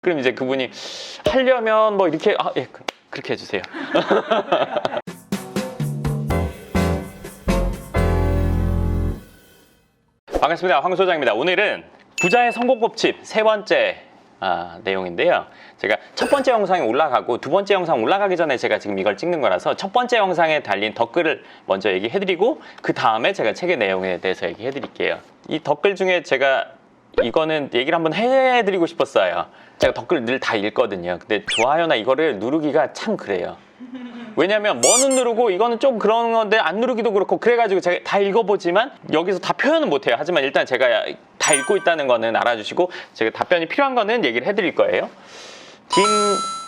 그럼 이제 그분이 하려면 뭐 이렇게 예, 그렇게 해주세요. 반갑습니다. 황 소장입니다. 오늘은 부자의 성공 법칙 세 번째 내용인데요. 제가 첫 번째 영상이 올라가고 두 번째 영상 올라가기 전에 제가 지금 이걸 찍는 거라서 첫 번째 영상에 달린 댓글을 먼저 얘기해드리고 그 다음에 제가 책의 내용에 대해서 얘기해드릴게요. 이 댓글 중에 제가 이거는 얘기를 한번 해드리고 싶었어요. 제가 댓글 늘 다 읽거든요. 근데 좋아요나 이거를 누르기가 참 그래요. 왜냐면 뭐는 누르고 이거는 좀 그런 건데 안 누르기도 그렇고 그래가지고 제가 다 읽어보지만 여기서 다 표현은 못해요. 하지만 일단 제가 다 읽고 있다는 거는 알아주시고 제가 답변이 필요한 거는 얘기를 해드릴 거예요.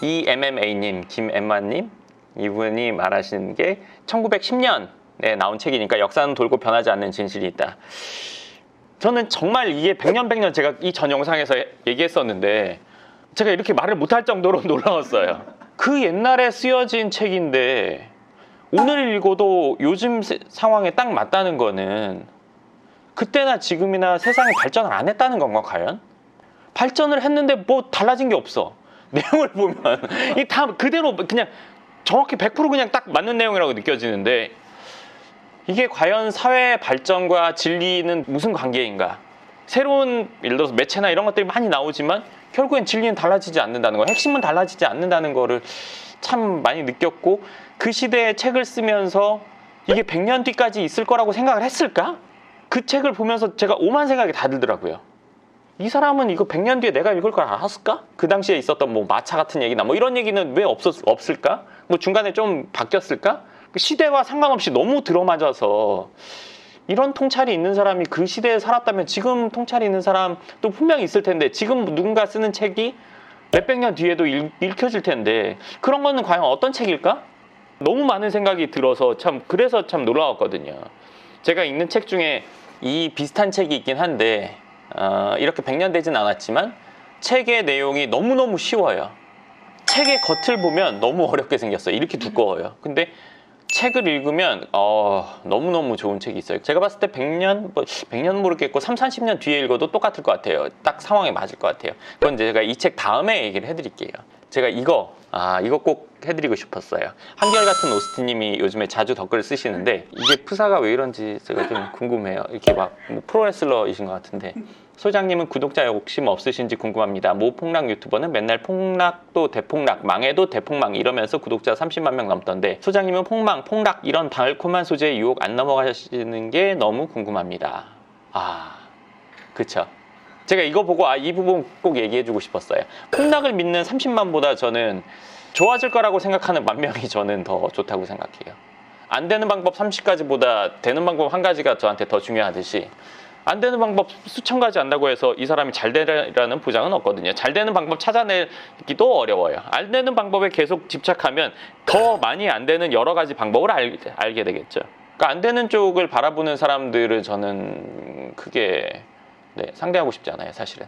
김EMMA님, 김엠마님 이분이 말하시는 게 1910년에 나온 책이니까 역사는 돌고 변하지 않는 진실이 있다. 저는 정말 이게 100년 제가 이 전 영상에서 얘기했었는데 제가 이렇게 말을 못할 정도로 놀라웠어요. 그 옛날에 쓰여진 책인데 오늘 읽어도 요즘 상황에 딱 맞다는 거는 그때나 지금이나 세상이 발전을 안 했다는 건가 과연? 발전을 했는데 뭐 달라진 게 없어. 내용을 보면 이 다 그대로 그냥 정확히 100% 그냥 딱 맞는 내용이라고 느껴지는데 이게 과연 사회 발전과 진리는 무슨 관계인가? 새로운 예를 들어서 매체나 이런 것들이 많이 나오지만 결국엔 진리는 달라지지 않는다는 거, 핵심은 달라지지 않는다는 거를 참 많이 느꼈고 그 시대에 책을 쓰면서 이게 100년 뒤까지 있을 거라고 생각을 했을까? 그 책을 보면서 제가 오만 생각이 다 들더라고요. 이 사람은 이거 100년 뒤에 내가 읽을 걸 알았을까? 그 당시에 있었던 뭐 마차 같은 얘기나 뭐 이런 얘기는 왜 없을까? 뭐 중간에 좀 바뀌었을까? 시대와 상관없이 너무 들어맞아서 이런 통찰이 있는 사람이 그 시대에 살았다면 지금 통찰이 있는 사람도 분명히 있을 텐데 지금 누군가 쓰는 책이 몇백 년 뒤에도 읽혀질 텐데 그런 거는 과연 어떤 책일까? 너무 많은 생각이 들어서 그래서 참 놀라웠거든요. 제가 읽는 책 중에 이 비슷한 책이 있긴 한데 이렇게 100년 되진 않았지만 책의 내용이 너무너무 쉬워요. 책의 겉을 보면 너무 어렵게 생겼어요. 이렇게 두꺼워요. 근데 책을 읽으면 너무너무 좋은 책이 있어요. 제가 봤을 때 100년 모르겠고 30-40년 뒤에 읽어도 똑같을 것 같아요. 딱 상황에 맞을 것 같아요. 그건 제가 이 책 다음에 얘기를 해드릴게요. 제가 이거 꼭 해드리고 싶었어요. 한결같은 오스틴님이 요즘에 자주 댓글을 쓰시는데 이게 프사가 왜 이런지 제가 좀 궁금해요. 이렇게 막 프로레슬러이신 것 같은데 소장님은 구독자 욕심 없으신지 궁금합니다. 모 폭락 유튜버는 맨날 폭락도 대폭락, 망해도 대폭망 이러면서 구독자 30만 명 넘던데 소장님은 폭락 이런 달콤한 소재의 유혹 안 넘어가시는 게 너무 궁금합니다. 그쵸. 제가 이거 보고 이 부분 꼭 얘기해주고 싶었어요. 폭락을 믿는 30만보다 저는 좋아질 거라고 생각하는 만 명이 저는 더 좋다고 생각해요. 안 되는 방법 30가지보다 되는 방법 한 가지가 저한테 더 중요하듯이 안 되는 방법 수천 가지 안다고 해서 이 사람이 잘 되라는 보장은 없거든요. 잘 되는 방법 찾아내기도 어려워요. 안 되는 방법에 계속 집착하면 더 많이 안 되는 여러 가지 방법을 알게 되겠죠. 그러니까 안 되는 쪽을 바라보는 사람들을 저는 크게 상대하고 싶지 않아요, 사실은.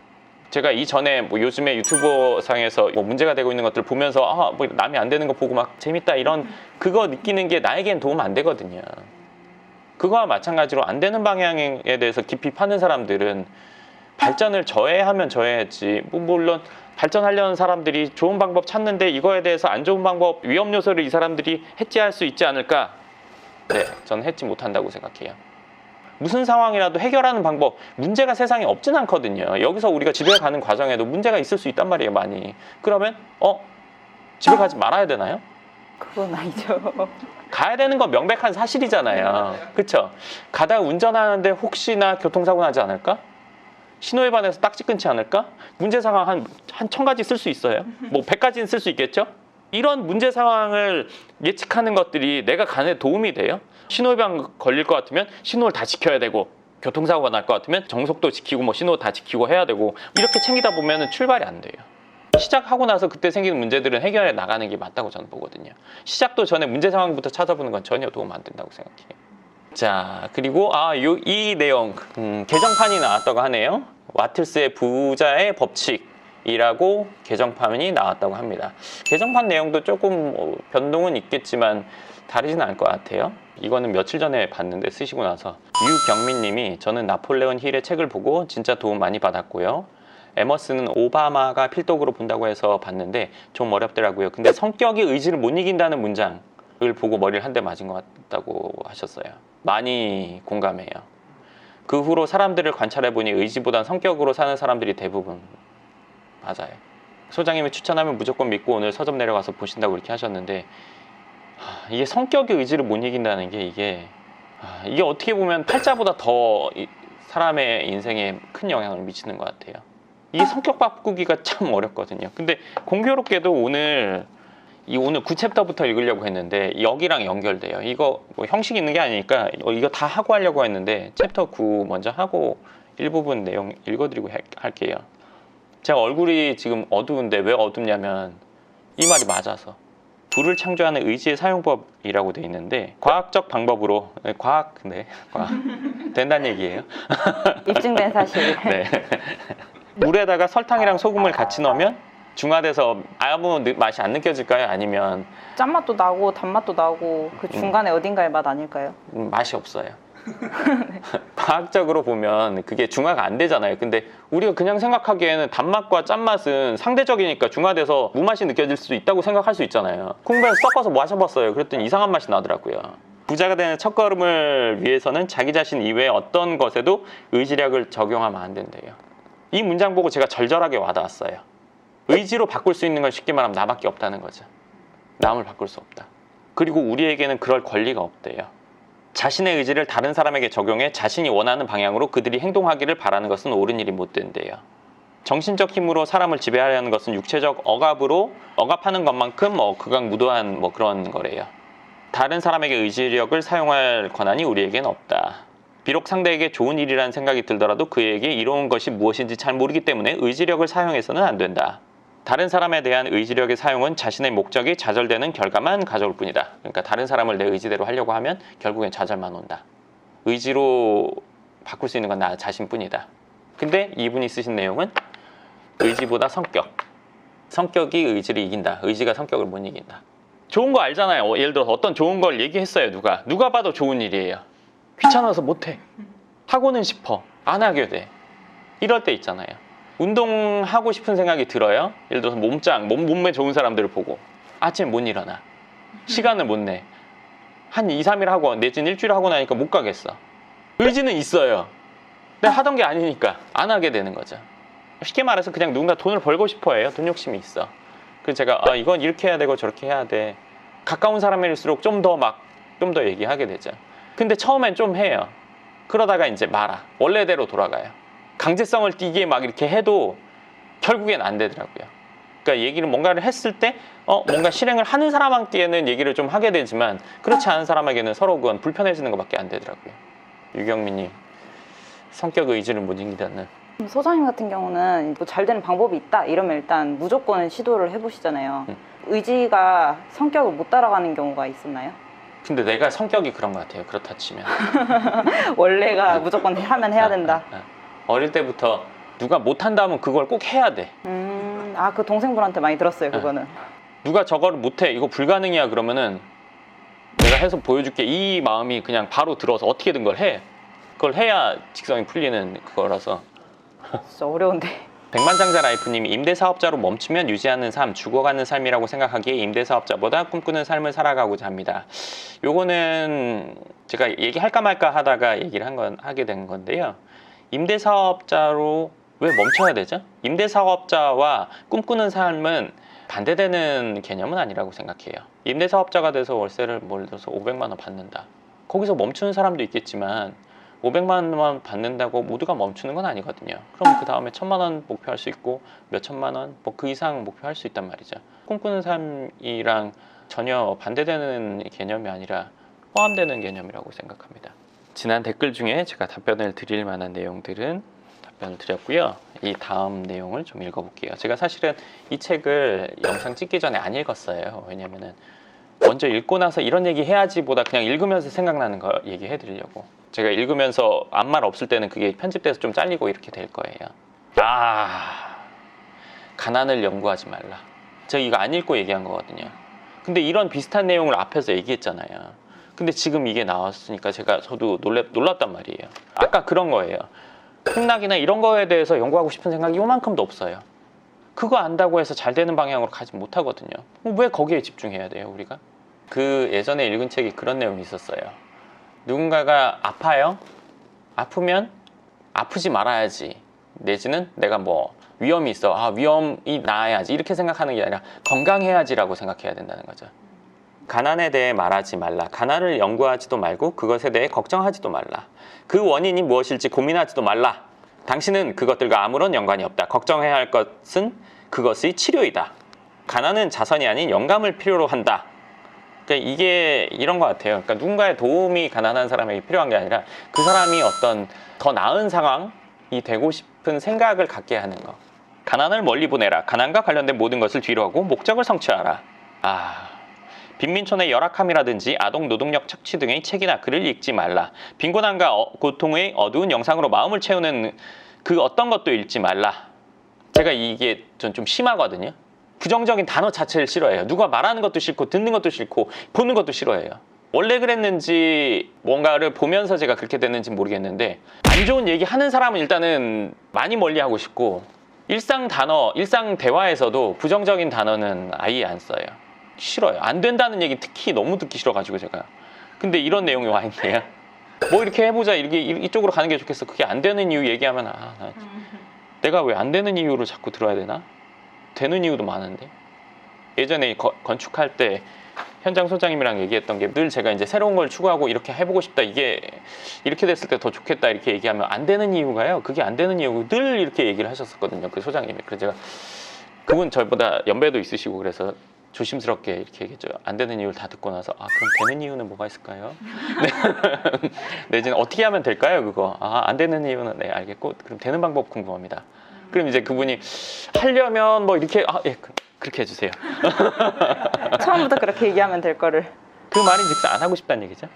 제가 이전에 뭐 요즘에 유튜버 상에서 뭐 문제가 되고 있는 것들을 보면서 뭐 남이 안 되는 거 보고 막 재밌다 이런 그거 느끼는 게 나에겐 도움 안 되거든요. 그거와 마찬가지로 안 되는 방향에 대해서 깊이 파는 사람들은 발전을 저해하면 저해했지. 물론 발전하려는 사람들이 좋은 방법 찾는데 이거에 대해서 안 좋은 방법, 위험 요소를 이 사람들이 해지할 수 있지 않을까? 저는 해지 못한다고 생각해요. 무슨 상황이라도 해결하는 방법, 문제가 세상에 없진 않거든요. 여기서 우리가 집에 가는 과정에도 문제가 있을 수 있단 말이에요, 많이. 그러면 집에 가지 말아야 되나요? 그건 아니죠. 가야 되는 건 명백한 사실이잖아요. 그쵸? 가다가 운전하는데 혹시나 교통사고 나지 않을까? 신호위반해서 딱지 끊지 않을까? 문제 상황 한 1000가지 쓸 수 있어요. 뭐 100가지는 쓸 수 있겠죠? 이런 문제 상황을 예측하는 것들이 내가 가는 데 도움이 돼요? 신호위반 걸릴 것 같으면 신호를 다 지켜야 되고 교통사고가 날 것 같으면 정속도 지키고 뭐 신호 다 지키고 해야 되고 이렇게 챙기다 보면 출발이 안 돼요. 시작하고 나서 그때 생기는 문제들은 해결해 나가는 게 맞다고 저는 보거든요. 시작도 전에 문제 상황부터 찾아보는 건 전혀 도움 안 된다고 생각해요. 자, 그리고 이 내용 개정판이 나왔다고 하네요. 와틀스의 부자의 법칙이라고 개정판이 나왔다고 합니다. 개정판 내용도 조금 변동은 있겠지만 다르진 않을 것 같아요. 이거는 며칠 전에 봤는데 쓰시고 나서 유경민 님이 저는 나폴레온 힐의 책을 보고 진짜 도움 많이 받았고요. 에머슨은 오바마가 필독으로 본다고 해서 봤는데 좀 어렵더라고요. 근데 성격이 의지를 못 이긴다는 문장을 보고 머리를 한 대 맞은 것 같다고 하셨어요. 많이 공감해요. 그 후로 사람들을 관찰해보니 의지보단 성격으로 사는 사람들이 대부분 맞아요. 소장님이 추천하면 무조건 믿고 오늘 서점 내려가서 보신다고 이렇게 하셨는데 이게 성격의 의지를 못 이긴다는 게 이게 어떻게 보면 팔자보다 더 사람의 인생에 큰 영향을 미치는 것 같아요. 이게 성격 바꾸기가 참 어렵거든요. 근데 공교롭게도 오늘 9챕터부터 읽으려고 했는데 여기랑 연결돼요. 이거 뭐 형식 있는 게 아니니까 이거 다 하고 하려고 했는데 챕터 9 먼저 하고 일부분 내용 읽어드리고 할게요. 제가 얼굴이 지금 어두운데 왜 어둡냐면 이 말이 맞아서 불을 창조하는 의지의 사용법이라고 돼 있는데 과학적 방법으로 과학 된다는 얘기예요. 입증된 사실. 네. 물에다가 설탕이랑 소금을 같이 넣으면 중화돼서 아무 맛이 안 느껴질까요? 아니면 짠맛도 나고 단맛도 나고 그 중간에 어딘가의 맛 아닐까요? 맛이 없어요. 과학적으로 보면 그게 중화가 안 되잖아요. 근데 우리가 그냥 생각하기에는 단맛과 짠맛은 상대적이니까 중화돼서 무맛이 느껴질 수 있다고 생각할 수 있잖아요. 콩배를 섞어서 마셔봤어요. 그랬더니 이상한 맛이 나더라고요. 부자가 되는 첫걸음을 위해서는 자기 자신 이외의 어떤 것에도 의지력을 적용하면 안 된대요. 이 문장 보고 제가 절절하게 와닿았어요. 의지로 바꿀 수 있는 건 쉽게 말하면 나밖에 없다는 거죠. 남을 바꿀 수 없다. 그리고 우리에게는 그럴 권리가 없대요. 자신의 의지를 다른 사람에게 적용해 자신이 원하는 방향으로 그들이 행동하기를 바라는 것은 옳은 일이 못 된대요. 정신적 힘으로 사람을 지배하려는 것은 육체적 억압하는 것만큼 극악무도한 그런 거래요. 다른 사람에게 의지력을 사용할 권한이 우리에겐 없다. 비록 상대에게 좋은 일이라는 생각이 들더라도 그에게 이로운 것이 무엇인지 잘 모르기 때문에 의지력을 사용해서는 안 된다. 다른 사람에 대한 의지력의 사용은 자신의 목적이 좌절되는 결과만 가져올 뿐이다. 그러니까 다른 사람을 내 의지대로 하려고 하면 결국엔 좌절만 온다. 의지로 바꿀 수 있는 건 나 자신뿐이다. 근데 이분이 쓰신 내용은 의지보다 성격이 의지를 이긴다. 의지가 성격을 못 이긴다. 좋은 거 알잖아요. 예를 들어서 어떤 좋은 걸 얘기했어요. 누가 봐도 좋은 일이에요. 귀찮아서 못해. 하고는 싶어. 안 하게 돼. 이럴 때 있잖아요. 운동하고 싶은 생각이 들어요. 예를 들어서 몸매 좋은 사람들을 보고 아침에 못 일어나. 시간을 못 내. 한 2, 3일 하고 내지는 일주일 하고 나니까 못 가겠어. 의지는 있어요. 근데 하던 게 아니니까 안 하게 되는 거죠. 쉽게 말해서 그냥 누군가 돈을 벌고 싶어 해요. 돈 욕심이 있어. 그래서 제가 이건 이렇게 해야 되고 저렇게 해야 돼. 가까운 사람일수록 좀 더 얘기하게 되죠. 근데 처음엔 좀 해요. 그러다가 이제 말아. 원래대로 돌아가요. 강제성을 띠게 막 이렇게 해도 결국엔 안 되더라고요. 그러니까 얘기를 뭔가를 했을 때 뭔가 실행을 하는 사람한테는 얘기를 좀 하게 되지만 그렇지 않은 사람에게는 서로 그건 불편해지는 것밖에 안 되더라고요. 유경민님, 성격 의지를 못 이긴다는. 소장님 같은 경우는 뭐 잘 되는 방법이 있다 이러면 일단 무조건 시도를 해보시잖아요. 의지가 성격을 못 따라가는 경우가 있었나요? 근데 내가 성격이 그런 것 같아요. 그렇다 치면. 원래가 무조건 하면 해야 된다. 어릴 때부터 누가 못한다면 그걸 꼭 해야 돼. 그 동생분한테 많이 들었어요, 그거는. 누가 저거를 못해, 이거 불가능이야 그러면은 내가 해서 보여줄게. 이 마음이 그냥 바로 들어서 어떻게든 걸 해. 그걸 해야 직성이 풀리는 그거라서. 진짜 어려운데. 백만장자 라이프님이 임대사업자로 멈추면 유지하는 삶, 죽어가는 삶이라고 생각하기에 임대사업자보다 꿈꾸는 삶을 살아가고자 합니다. 요거는 제가 얘기할까 말까 하다가 얘기를 하게 된 건데요. 임대사업자로 왜 멈춰야 되죠? 임대사업자와 꿈꾸는 삶은 반대되는 개념은 아니라고 생각해요. 임대사업자가 돼서 월세를 예를 들어서 500만 원 받는다. 거기서 멈추는 사람도 있겠지만 500만 원 받는다고 모두가 멈추는 건 아니거든요. 그럼 그 다음에 1000만 원 목표할 수 있고 몇 천만 원, 그 이상 목표할 수 있단 말이죠. 꿈꾸는 삶이랑 전혀 반대되는 개념이 아니라 포함되는 개념이라고 생각합니다. 지난 댓글 중에 제가 답변을 드릴 만한 내용들은 답변을 드렸고요. 이 다음 내용을 좀 읽어볼게요. 제가 사실은 이 책을 영상 찍기 전에 안 읽었어요. 왜냐면은 먼저 읽고 나서 이런 얘기 해야지 보다 그냥 읽으면서 생각나는 거 얘기해 드리려고. 제가 읽으면서 아무 말 없을 때는 그게 편집돼서 좀 잘리고 이렇게 될 거예요. 가난을 연구하지 말라. 제가 이거 안 읽고 얘기한 거거든요. 근데 이런 비슷한 내용을 앞에서 얘기했잖아요. 근데 지금 이게 나왔으니까 저도 놀랐단 말이에요. 아까 그런 거예요. 극락이나 이런 거에 대해서 연구하고 싶은 생각이 요만큼도 없어요. 그거 안다고 해서 잘 되는 방향으로 가지 못하거든요. 왜 거기에 집중해야 돼요, 우리가? 그 예전에 읽은 책이 그런 내용이 있었어요. 누군가가 아파요? 아프면 아프지 말아야지. 내지는 내가 뭐 위험이 있어. 위험이 나아야지. 이렇게 생각하는 게 아니라 건강해야지라고 생각해야 된다는 거죠. 가난에 대해 말하지 말라. 가난을 연구하지도 말고 그것에 대해 걱정하지도 말라. 그 원인이 무엇일지 고민하지도 말라. 당신은 그것들과 아무런 연관이 없다. 걱정해야 할 것은 그것의 치료이다. 가난은 자선이 아닌 영감을 필요로 한다. 그러니까 이게 이런 것 같아요. 그러니까 누군가의 도움이 가난한 사람에게 필요한 게 아니라 그 사람이 어떤 더 나은 상황이 되고 싶은 생각을 갖게 하는 거. 가난을 멀리 보내라. 가난과 관련된 모든 것을 뒤로하고 목적을 성취하라. 빈민촌의 열악함이라든지 아동 노동력 착취 등의 책이나 글을 읽지 말라. 빈곤함과 고통의 어두운 영상으로 마음을 채우는 그 어떤 것도 읽지 말라. 제가 이게 전 좀 심하거든요. 부정적인 단어 자체를 싫어해요. 누가 말하는 것도 싫고 듣는 것도 싫고 보는 것도 싫어해요. 원래 그랬는지 뭔가를 보면서 제가 그렇게 됐는지 모르겠는데 안 좋은 얘기 하는 사람은 일단은 많이 멀리하고 싶고 일상 단어, 일상 대화에서도 부정적인 단어는 아예 안 써요. 싫어요. 안 된다는 얘기 특히 너무 듣기 싫어가지고 제가. 근데 이런 내용이 와 있네요. 뭐 이렇게 해보자. 이렇게 이쪽으로 가는 게 좋겠어. 그게 안 되는 이유 얘기하면 내가 왜 안 되는 이유를 자꾸 들어야 되나? 되는 이유도 많은데. 예전에 건축할 때 현장 소장님이랑 얘기했던 게 늘 제가 이제 새로운 걸 추구하고 이렇게 해보고 싶다. 이게 이렇게 됐을 때 더 좋겠다. 이렇게 얘기하면 안 되는 이유가요. 그게 안 되는 이유고 늘 이렇게 얘기를 하셨었거든요. 그 소장님이. 그래서 제가 그분 저보다 연배도 있으시고 그래서 조심스럽게 이렇게 얘기했죠. 안 되는 이유를 다 듣고 나서 그럼 되는 이유는 뭐가 있을까요? 내지는 어떻게 하면 될까요? 그거. 안 되는 이유는 네 알겠고 그럼 되는 방법 궁금합니다. 그럼 이제 그분이 하려면 뭐 이렇게 예 그렇게 해주세요. 처음부터 그렇게 얘기하면 될 거를. 그 말인즉슨 안 하고 싶다는 얘기죠.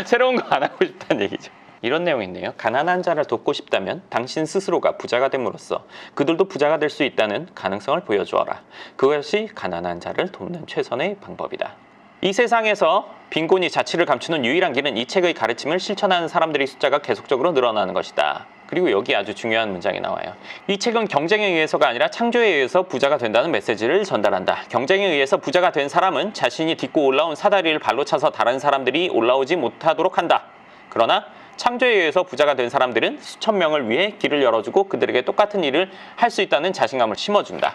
새로운 거 안 하고 싶다는 얘기죠. 이런 내용이 있네요. 가난한 자를 돕고 싶다면 당신 스스로가 부자가 됨으로써 그들도 부자가 될 수 있다는 가능성을 보여주어라. 그것이 가난한 자를 돕는 최선의 방법이다. 이 세상에서 빈곤이 자취를 감추는 유일한 길은 이 책의 가르침을 실천하는 사람들의 숫자가 계속적으로 늘어나는 것이다. 그리고 여기 아주 중요한 문장이 나와요. 이 책은 경쟁에 의해서가 아니라 창조에 의해서 부자가 된다는 메시지를 전달한다. 경쟁에 의해서 부자가 된 사람은 자신이 딛고 올라온 사다리를 발로 차서 다른 사람들이 올라오지 못하도록 한다. 그러나 창조에 의해서 부자가 된 사람들은 수천 명을 위해 길을 열어주고 그들에게 똑같은 일을 할 수 있다는 자신감을 심어준다.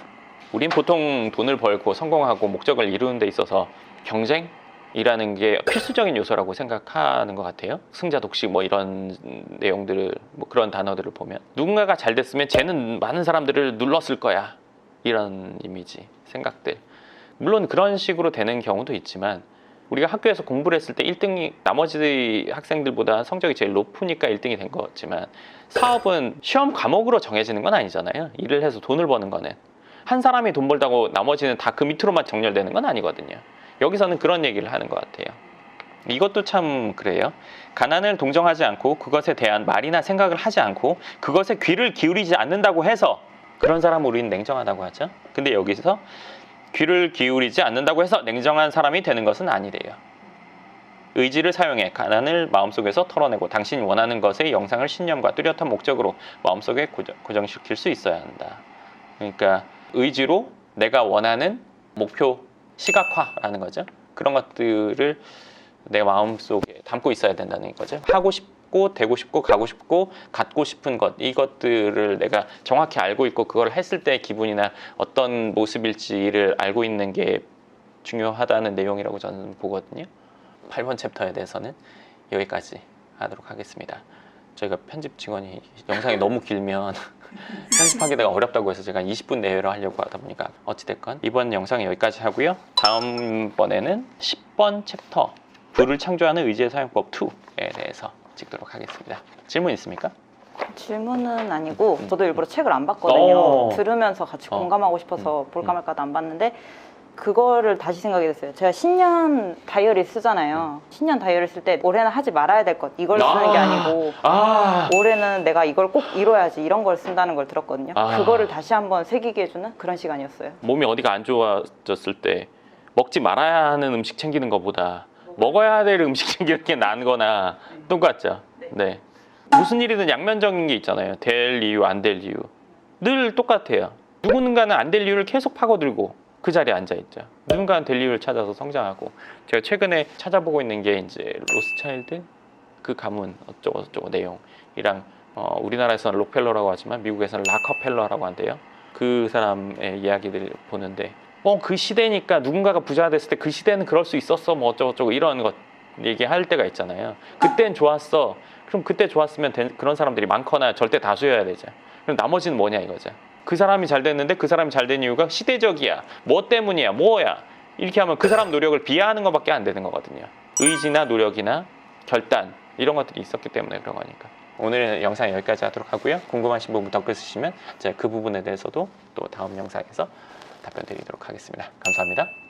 우린 보통 돈을 벌고 성공하고 목적을 이루는 데 있어서 경쟁이라는 게 필수적인 요소라고 생각하는 것 같아요. 승자 독식 뭐 이런 내용들을 뭐 그런 단어들을 보면 누군가가 잘 됐으면 쟤는 많은 사람들을 눌렀을 거야. 이런 이미지, 생각들. 물론 그런 식으로 되는 경우도 있지만 우리가 학교에서 공부를 했을 때 1등이 나머지 학생들보다 성적이 제일 높으니까 1등이 된 거지만 사업은 시험 과목으로 정해지는 건 아니잖아요. 일을 해서 돈을 버는 거는. 한 사람이 돈 벌다고 나머지는 다 그 밑으로만 정렬되는 건 아니거든요. 여기서는 그런 얘기를 하는 것 같아요. 이것도 참 그래요. 가난을 동정하지 않고 그것에 대한 말이나 생각을 하지 않고 그것에 귀를 기울이지 않는다고 해서 그런 사람을 우리는 냉정하다고 하죠. 근데 여기서 귀를 기울이지 않는다고 해서 냉정한 사람이 되는 것은 아니래요. 의지를 사용해 가난을 마음속에서 털어내고 당신이 원하는 것의 영상을 신념과 뚜렷한 목적으로 마음속에 고정시킬 수 있어야 한다. 그러니까 의지로 내가 원하는 목표 시각화라는 거죠. 그런 것들을 내 마음속에 담고 있어야 된다는 거죠. 하고 싶고 되고 싶고 가고 싶고 갖고 싶은 것, 이것들을 내가 정확히 알고 있고 그걸 했을 때 기분이나 어떤 모습일지를 알고 있는 게 중요하다는 내용이라고 저는 보거든요. 8번 챕터에 대해서는 여기까지 하도록 하겠습니다. 저희가 편집 직원이 영상이 너무 길면 편집하기가 어렵다고 해서 제가 20분 내외로 하려고 하다 보니까 어찌됐건 이번 영상 여기까지 하고요. 다음번에는 10번 챕터 부를 창조하는 의지의 사용법 2에 대해서 찍도록 하겠습니다. 질문 있습니까? 질문은 아니고 저도 일부러 책을 안 봤거든요. 들으면서 같이 공감하고 싶어서 볼까 말까도 안 봤는데 그거를 다시 생각이 됐어요. 제가 신년 다이어리 쓰잖아요. 신년 다이어리 쓸 때 올해는 하지 말아야 될 것 이걸 쓰는 게 아니고 올해는 내가 이걸 꼭 이뤄야지 이런 걸 쓴다는 걸 들었거든요. 그거를 다시 한번 새기게 해주는 그런 시간이었어요. 몸이 어디가 안 좋아졌을 때 먹지 말아야 하는 음식 챙기는 것보다 먹어야 될 음식 챙기는 게 나은 거나 똑같죠. 네. 무슨 일이든 양면적인 게 있잖아요. 될 이유, 안 될 이유. 늘 똑같아요. 누군가는 안 될 이유를 계속 파고들고 그 자리에 앉아있죠. 누군가는 될 이유를 찾아서 성장하고. 제가 최근에 찾아보고 있는 게 이제 로스차일드 그 가문 어쩌고 내용이랑 우리나라에서는 록펠러라고 하지만 미국에서는 락커펠러라고 한대요. 그 사람의 이야기들을 보는데 그 시대니까 누군가가 부자가 됐을 때 그 시대는 그럴 수 있었어 뭐 어쩌고 이런 것 얘기할 때가 있잖아요. 그땐 좋았어. 그럼 그때 좋았으면 그런 사람들이 많거나 절대 다수여야 되죠. 그럼 나머지는 뭐냐 이거죠. 그 사람이 잘 됐는데 그 사람이 잘 된 이유가 시대적이야. 뭐 때문이야. 뭐야. 이렇게 하면 그 사람 노력을 비하하는 것밖에 안 되는 거거든요. 의지나 노력이나 결단 이런 것들이 있었기 때문에 그런 거니까. 오늘 영상 여기까지 하도록 하고요. 궁금하신 부분 댓글 쓰시면 제가 그 부분에 대해서도 또 다음 영상에서 답변 드리도록 하겠습니다. 감사합니다.